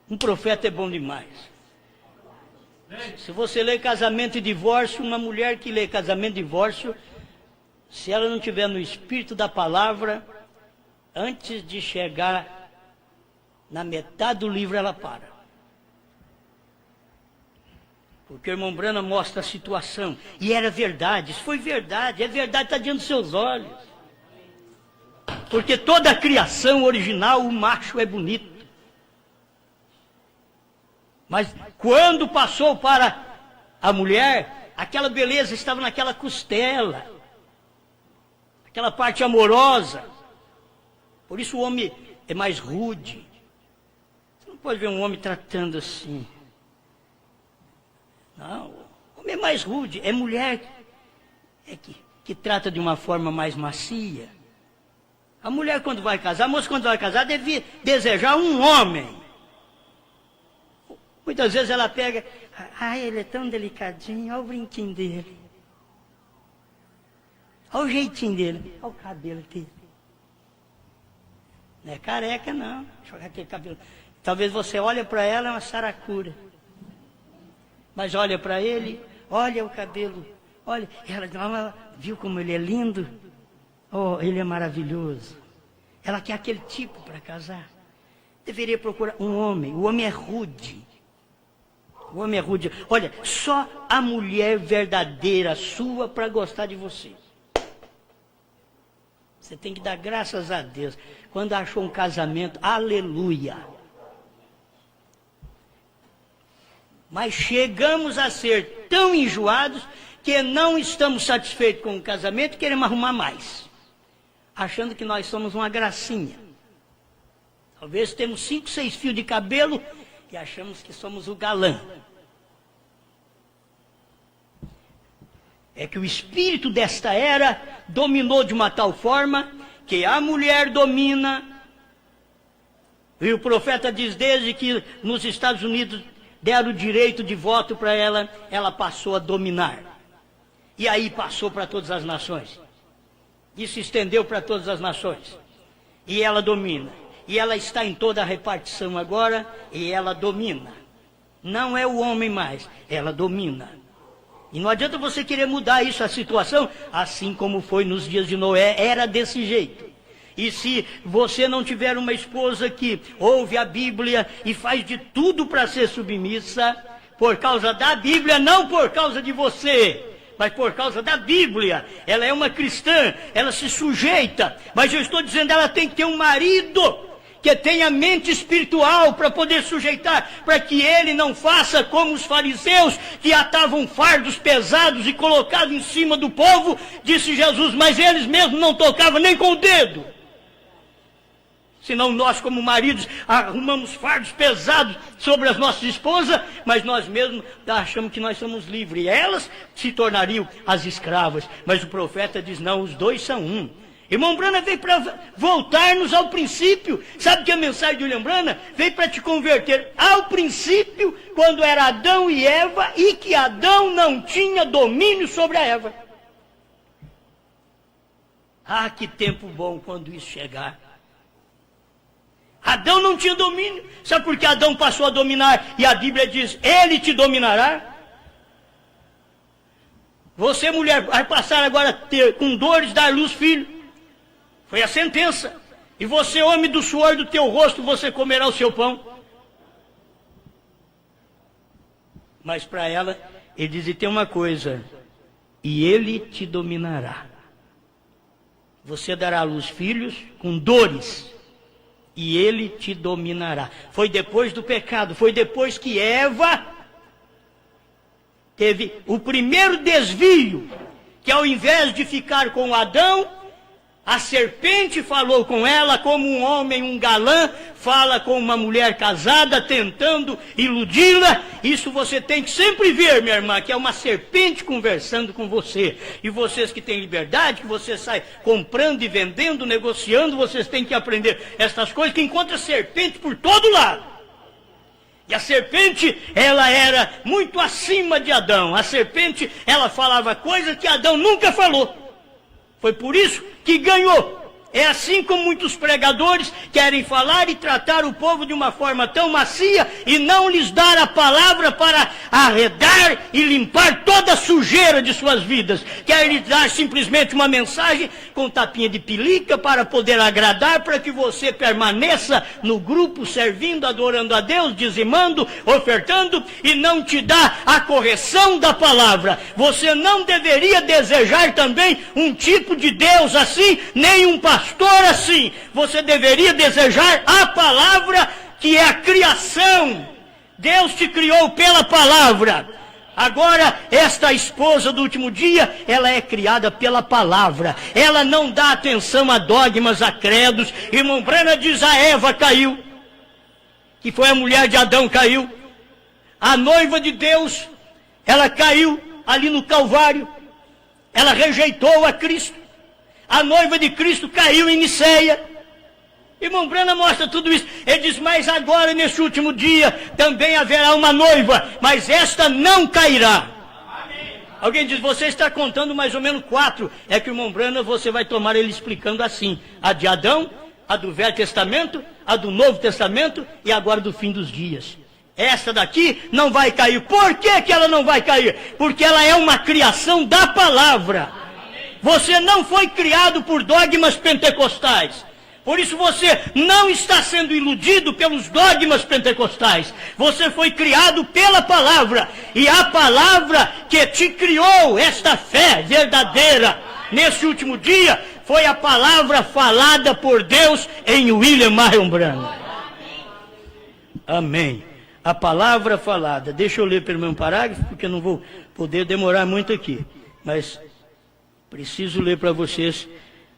S3: Um profeta é bom demais. Se você lê casamento e divórcio, uma mulher que lê casamento e divórcio, se ela não estiver no espírito da palavra, antes de chegar na metade do livro, ela para. Porque o irmão Branham mostra a situação. E era verdade, isso foi verdade. É verdade, está diante dos seus olhos. Porque toda a criação original, o macho é bonito. Mas quando passou para a mulher, aquela beleza estava naquela costela. Aquela parte amorosa. Por isso o homem é mais rude. Você não pode ver um homem tratando assim. Não, o homem é mais rude. É mulher que trata de uma forma mais macia. A mulher quando vai casar, a moça quando vai casar deve desejar um homem. Muitas vezes ela pega, ai, ele é tão delicadinho, olha o brinquinho dele. Olha o jeitinho dele, olha o cabelo dele. Não é careca não, jogar aquele cabelo. Talvez você olhe para ela, é uma saracura. Mas olha para ele, olha o cabelo, olha, ela viu como ele é lindo? Oh, ele é maravilhoso. Ela quer aquele tipo para casar. Deveria procurar um homem, o homem é rude. O homem é rude. Olha, só a mulher verdadeira sua para gostar de você. Você tem que dar graças a Deus. Quando achou um casamento, aleluia. Mas chegamos a ser tão enjoados que não estamos satisfeitos com o casamento e queremos arrumar mais. Achando que nós somos uma gracinha. Talvez temos 5, 6 fios de cabelo e achamos que somos o galã. É que o espírito desta era dominou de uma tal forma que a mulher domina. E o profeta diz, desde que nos Estados Unidos deram o direito de voto para ela, ela passou a dominar. E aí passou para todas as nações. E se estendeu para todas as nações. E ela domina. E ela está em toda a repartição agora, e ela domina. Não é o homem mais, ela domina. E não adianta você querer mudar isso, a situação, assim como foi nos dias de Noé, era desse jeito. E se você não tiver uma esposa que ouve a Bíblia e faz de tudo para ser submissa, por causa da Bíblia, não por causa de você, mas por causa da Bíblia. Ela é uma cristã, ela se sujeita, mas eu estou dizendo, ela tem que ter um marido que tenha mente espiritual para poder sujeitar, para que ele não faça como os fariseus, que atavam fardos pesados e colocavam em cima do povo, disse Jesus, mas eles mesmos não tocavam nem com o dedo. Senão nós, como maridos, arrumamos fardos pesados sobre as nossas esposas, mas nós mesmos achamos que nós somos livres. E elas se tornariam as escravas. Mas o profeta diz, não, os dois são um. Irmão Branham veio para voltar-nos ao princípio. Sabe que a mensagem de William Branham veio para te converter ao princípio, quando era Adão e Eva, e que Adão não tinha domínio sobre a Eva. Ah, que tempo bom quando isso chegar. Adão não tinha domínio. Sabe por que Adão passou a dominar? E a Bíblia diz, ele te dominará. Você, mulher, vai passar agora a ter, com dores, dar luz, filho. Foi a sentença. E você, homem, do suor do teu rosto, você comerá o seu pão. Mas para ela, ele diz, e tem uma coisa, e ele te dominará. Você dará à luz filhos com dores, e ele te dominará. Foi depois do pecado, foi depois que Eva teve o primeiro desvio, que ao invés de ficar com Adão, a serpente falou com ela como um homem, um galã, fala com uma mulher casada, tentando iludi-la. Isso você tem que sempre ver, minha irmã, que é uma serpente conversando com você. E vocês que têm liberdade, que você sai comprando e vendendo, negociando, vocês têm que aprender essas coisas, que encontra serpente por todo lado. E a serpente, ela era muito acima de Adão. A serpente, ela falava coisas que Adão nunca falou. Foi por isso que ganhou. É assim como muitos pregadores querem falar e tratar o povo de uma forma tão macia e não lhes dar a palavra para arredar e limpar toda a sujeira de suas vidas. Querem lhes dar simplesmente uma mensagem com tapinha de pelica para poder agradar, para que você permaneça no grupo servindo, adorando a Deus, dizimando, ofertando, e não te dá a correção da palavra. Você não deveria desejar também um tipo de Deus assim, nem um pastor assim. Você deveria desejar a palavra, que é a criação. Deus te criou pela palavra. Agora, esta esposa do último dia, ela é criada pela palavra. Ela não dá atenção a dogmas, a credos. Irmão Branham diz: a Eva caiu, que foi a mulher de Adão, caiu. A noiva de Deus, ela caiu ali no Calvário. Ela rejeitou a Cristo. A noiva de Cristo caiu em Niceia. Irmão Branham mostra tudo isso. Ele diz: mas agora, nesse último dia, também haverá uma noiva, mas esta não cairá. Amém. Alguém diz: você está contando mais ou menos 4. É que o irmão Branham, você vai tomar ele explicando assim: a de Adão, a do Velho Testamento, a do Novo Testamento e agora do fim dos dias. Esta daqui não vai cair. Por que que ela não vai cair? Porque ela é uma criação da palavra. Você não foi criado por dogmas pentecostais. Por isso você não está sendo iludido pelos dogmas pentecostais. Você foi criado pela palavra. E a palavra que te criou esta fé verdadeira nesse último dia foi a palavra falada por Deus em William Marion Branham. Amém. A palavra falada. Deixa eu ler pelo meu parágrafo, porque eu não vou poder demorar muito aqui. Mas preciso ler para vocês,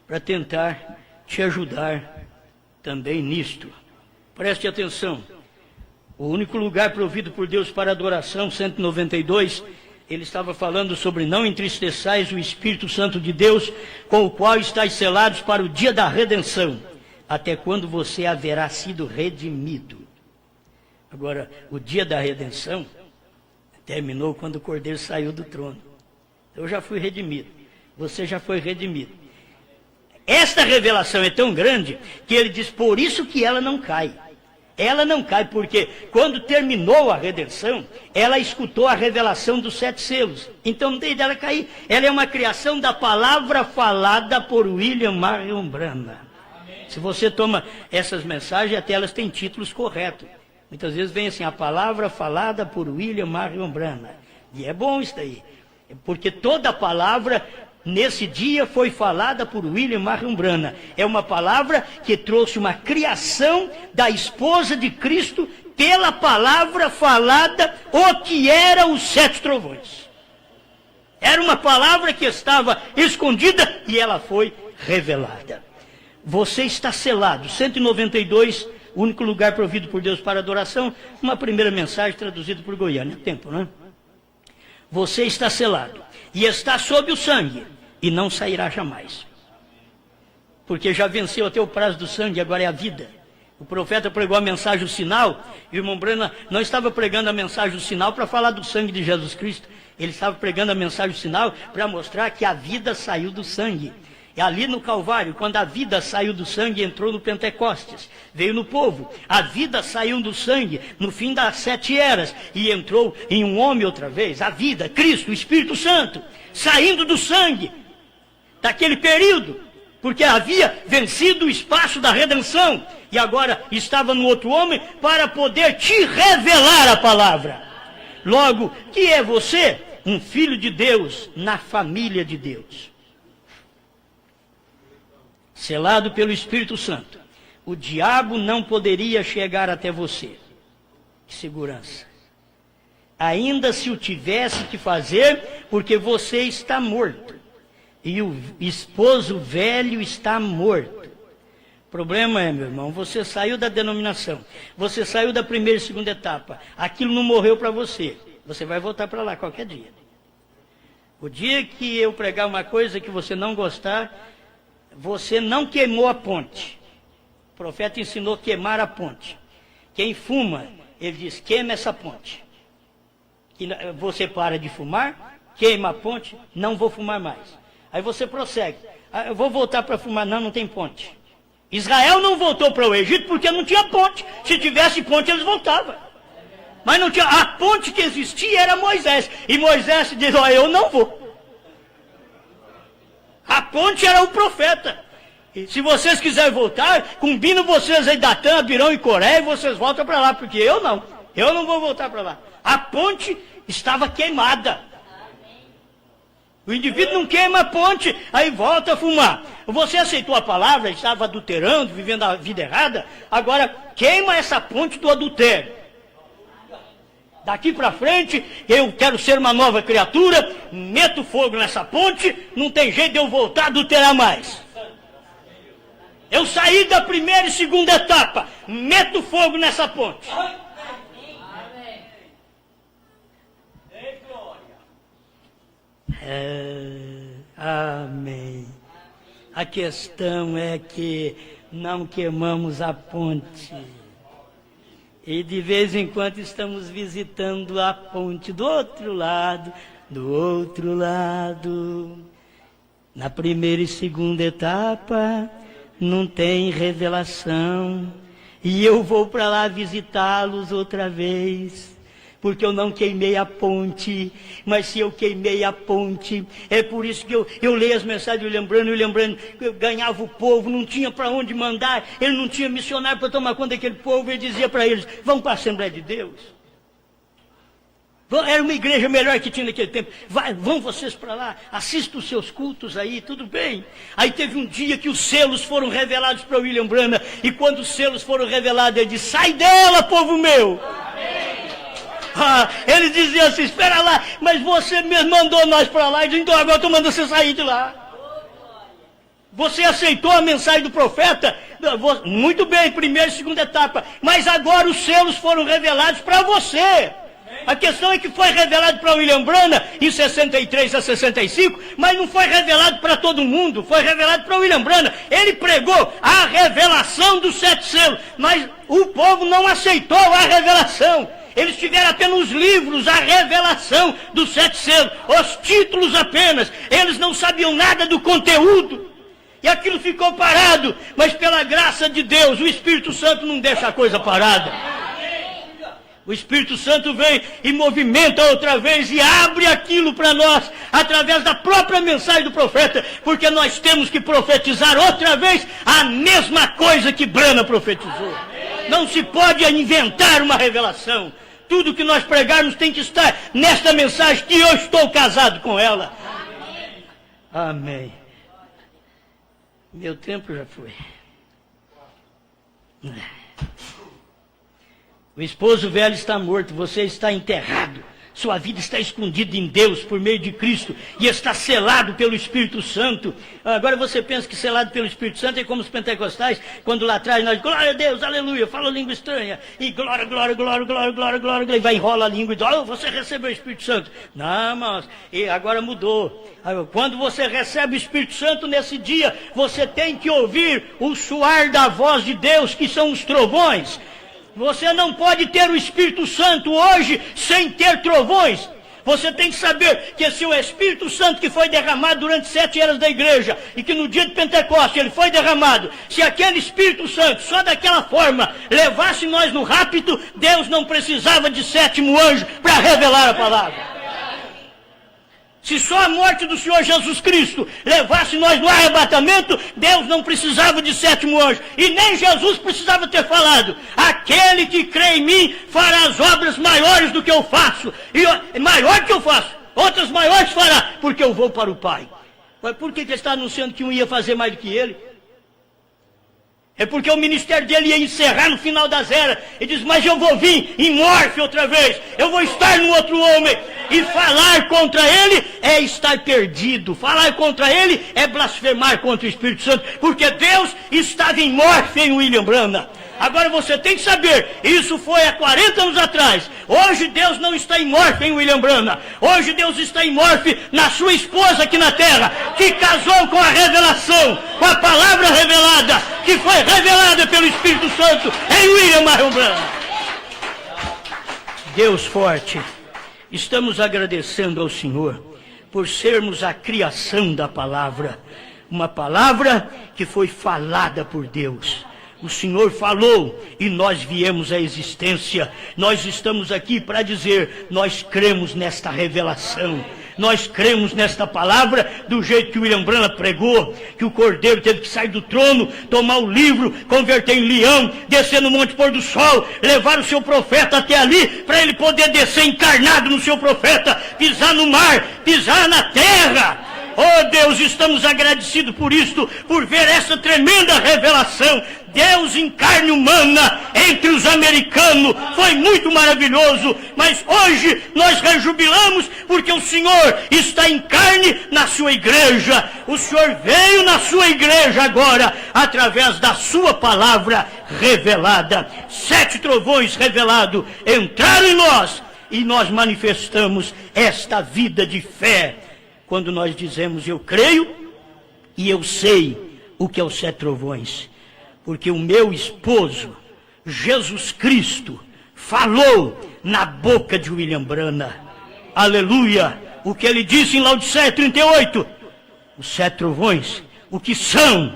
S3: para tentar te ajudar também nisto. Preste atenção. O único lugar provido por Deus para adoração, 192, ele estava falando sobre: não entristeçais o Espírito Santo de Deus, com o qual estáis selados para o dia da redenção, até quando você haverá sido redimido. Agora, o dia da redenção terminou quando o Cordeiro saiu do trono. Eu já fui redimido. Você já foi redimido. Esta revelação é tão grande que ele diz: por isso que ela não cai. Ela não cai porque quando terminou a redenção, ela escutou a revelação dos 7 selos. Então não tem dela cair. Ela é uma criação da palavra falada por William Marion Branham. Se você toma essas mensagens, até elas têm títulos corretos. Muitas vezes vem assim: a palavra falada por William Marion Branham. E é bom isso daí. Porque toda a palavra nesse dia foi falada por William Marion Branham. É uma palavra que trouxe uma criação da esposa de Cristo pela palavra falada, o que era os 7 trovões. Era uma palavra que estava escondida e ela foi revelada. Você está selado. 192, o único lugar provido por Deus para adoração. Uma primeira mensagem traduzida por Goiânia. Tempo, não é? Você está selado e está sob o sangue e não sairá jamais. Porque já venceu até o prazo do sangue, agora é a vida. O profeta pregou a mensagem, o sinal, e o irmão Branham não estava pregando a mensagem, o sinal, para falar do sangue de Jesus Cristo. Ele estava pregando a mensagem, o sinal, para mostrar que a vida saiu do sangue. E ali no Calvário, quando a vida saiu do sangue, entrou no Pentecostes, veio no povo. A vida saiu do sangue no fim das 7 eras e entrou em um homem outra vez. A vida, Cristo, o Espírito Santo, saindo do sangue, daquele período, porque havia vencido o espaço da redenção e agora estava no outro homem para poder te revelar a palavra. Logo, que é você? Um filho de Deus na família de Deus. Selado pelo Espírito Santo. O diabo não poderia chegar até você. Que segurança. Ainda se o tivesse que fazer, porque você está morto. E o esposo velho está morto. O problema é, meu irmão, você saiu da denominação. Você saiu da primeira e segunda etapa. Aquilo não morreu para você. Você vai voltar para lá qualquer dia. O dia que eu pregar uma coisa que você não gostar, você não queimou a ponte. O profeta ensinou a queimar a ponte. Quem fuma, ele diz: queima essa ponte. Que você para de fumar, queima a ponte, não vou fumar mais. Aí você prossegue. eu vou voltar para fumar. Não, não tem ponte. Israel não voltou para o Egito porque não tinha ponte. Se tivesse ponte, eles voltavam. Mas não tinha. A ponte que existia era Moisés. E Moisés diz, ó, eu não vou. A ponte era o profeta. E se vocês quiserem voltar, combinam vocês aí, Datã, Abirão e Coré, e vocês voltam para lá, porque eu não vou voltar para lá. A ponte estava queimada. O indivíduo não queima a ponte, aí volta a fumar. Você aceitou a palavra, estava adulterando, vivendo a vida errada, agora queima essa ponte do adultério. Daqui para frente, eu quero ser uma nova criatura, meto fogo nessa ponte, não tem jeito de eu voltar a adulterar mais. Eu saí da primeira e segunda etapa, meto fogo nessa ponte. Amém. A questão é que não queimamos a ponte. E de vez em quando estamos visitando a ponte do outro lado. Na primeira e segunda etapa, não tem revelação. E eu vou para lá visitá-los outra vez. Porque eu não queimei a ponte, mas se eu queimei a ponte, é por isso que eu leio as mensagens do William Branham, eu ganhava o povo, não tinha para onde mandar, ele não tinha missionário para tomar conta daquele povo, ele dizia para eles, vão para a Assembleia de Deus. Era uma igreja melhor que tinha naquele tempo, vão vocês para lá, assistam os seus cultos aí, tudo bem. Aí teve um dia que os selos foram revelados para William Branham, e quando os selos foram revelados, ele disse, sai dela, povo meu! Ele dizia assim, espera lá, mas você mesmo mandou nós para lá, e disse, então agora eu estou mandando você sair de lá. Você aceitou a mensagem do profeta? Muito bem, primeira e segunda etapa, mas agora os selos foram revelados para você. A questão é que foi revelado para William Branham em 63 a 65, mas não foi revelado para todo mundo, foi revelado para William Branham. Ele pregou a revelação dos 7 selos, mas o povo não aceitou a revelação. Eles tiveram apenas os livros, a revelação dos 7 selos, os títulos apenas. Eles não sabiam nada do conteúdo. E aquilo ficou parado. Mas pela graça de Deus, o Espírito Santo não deixa a coisa parada. O Espírito Santo vem e movimenta outra vez e abre aquilo para nós, através da própria mensagem do profeta. Porque nós temos que profetizar outra vez a mesma coisa que Branham profetizou. Não se pode inventar uma revelação. Tudo que nós pregarmos tem que estar nesta mensagem que eu estou casado com ela. Amém. Meu tempo já foi. O esposo velho está morto, você está enterrado. Sua vida está escondida em Deus por meio de Cristo e está selado pelo Espírito Santo. Agora você pensa que selado pelo Espírito Santo é como os pentecostais, quando lá atrás nós, glória a Deus, aleluia, fala língua estranha, e glória, glória, glória, glória, glória, glória, e vai enrola a língua e diz, oh, você recebeu o Espírito Santo. Não, mas e agora mudou. Quando você recebe o Espírito Santo nesse dia, você tem que ouvir o suar da voz de Deus, que são os trovões. Você não pode ter o Espírito Santo hoje sem ter trovões. Você tem que saber que se o Espírito Santo que foi derramado durante 7 anos da igreja, e que no dia de Pentecostes ele foi derramado, se aquele Espírito Santo só daquela forma levasse nós no rapto, Deus não precisava de 7º anjo para revelar a palavra. Se só a morte do Senhor Jesus Cristo levasse nós no arrebatamento, Deus não precisava de 7º anjo. E nem Jesus precisava ter falado, aquele que crê em mim fará as obras maiores do que eu faço. E maior que eu faço, outras maiores fará, porque eu vou para o Pai. Mas por que ele está anunciando que um ia fazer mais do que ele? É porque o ministério dele ia encerrar no final das eras. Ele diz, mas eu vou vir em morte outra vez. Eu vou estar no outro homem. E falar contra ele é estar perdido. Falar contra ele é blasfemar contra o Espírito Santo. Porque Deus estava em morte em William Branham. Agora você tem que saber, isso foi há 40 anos atrás. Hoje Deus não está em morte em William Branham. Hoje Deus está em morte na sua esposa aqui na terra, que casou com a revelação, com a palavra revelada, que foi revelada pelo Espírito Santo em William Branham. Deus forte, estamos agradecendo ao Senhor por sermos a criação da palavra. uma palavra que foi falada por Deus. O Senhor falou e nós viemos à existência. Nós estamos aqui para dizer, nós cremos nesta revelação. Nós cremos nesta palavra do jeito que William Branham pregou, que o Cordeiro teve que sair do trono, tomar o livro, converter em leão, descer no Monte Pôr do Sol, levar o seu profeta até ali, para ele poder descer encarnado no seu profeta, pisar no mar, pisar na terra. Oh Deus, estamos agradecidos por isto, por ver essa tremenda revelação. Deus em carne humana entre os americanos, foi muito maravilhoso, mas hoje nós rejubilamos porque o Senhor está em carne na sua igreja. O Senhor veio na sua igreja agora, através da sua palavra revelada. 7 trovões revelados entraram em nós e nós manifestamos esta vida de fé. Quando nós dizemos, eu creio e eu sei o que é os 7 trovões. Porque o meu esposo, Jesus Cristo, falou na boca de William Branham. Aleluia! O que ele disse em Laodiceia 38. Os 7 trovões, o que são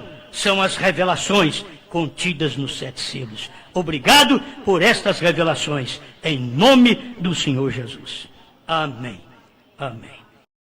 S3: as revelações contidas nos 7 selos. Obrigado por estas revelações, em nome do Senhor Jesus. Amém. Amém.